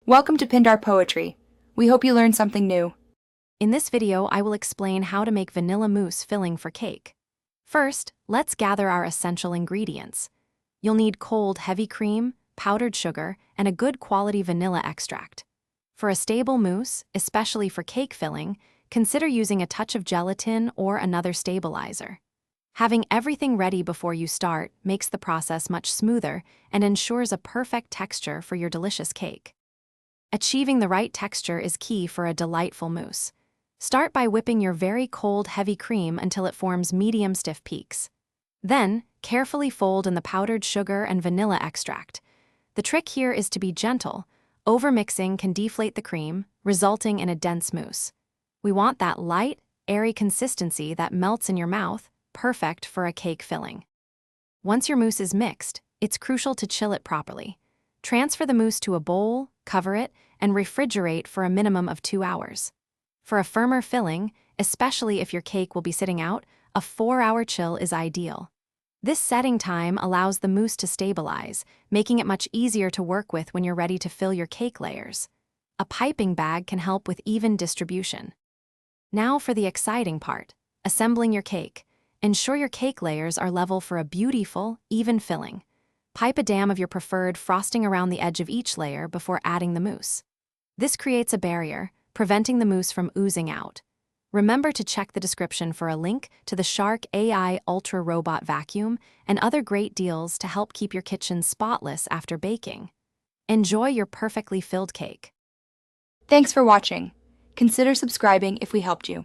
Welcome to Pindar Poetry. We hope you learned something new. In this video, I will explain how to make vanilla mousse filling for cake. First, let's gather our essential ingredients. You'll need cold, heavy cream, powdered sugar, and a good quality vanilla extract. For a stable mousse, especially for cake filling, consider using a touch of gelatin or another stabilizer. Having everything ready before you start makes the process much smoother and ensures a perfect texture for your delicious cake. Achieving the right texture is key for a delightful mousse. Start by whipping your very cold, heavy cream until it forms medium stiff peaks. Then, carefully fold in the powdered sugar and vanilla extract. The trick here is to be gentle. Overmixing can deflate the cream, resulting in a dense mousse. We want that light, airy consistency that melts in your mouth, perfect for a cake filling. Once your mousse is mixed, it's crucial to chill it properly. Transfer the mousse to a bowl, cover it, and refrigerate for a minimum of 2 hours. For a firmer filling, especially if your cake will be sitting out, a 4-hour chill is ideal. This setting time allows the mousse to stabilize, making it much easier to work with when you're ready to fill your cake layers. A piping bag can help with even distribution. Now for the exciting part, assembling your cake. Ensure your cake layers are level for a beautiful, even filling. Pipe a dam of your preferred frosting around the edge of each layer before adding the mousse. This creates a barrier, preventing the mousse from oozing out. Remember to check the description for a link to the Shark AI Ultra Robot Vacuum and other great deals to help keep your kitchen spotless after baking. Enjoy your perfectly filled cake. Thanks for watching. Consider subscribing if we helped you.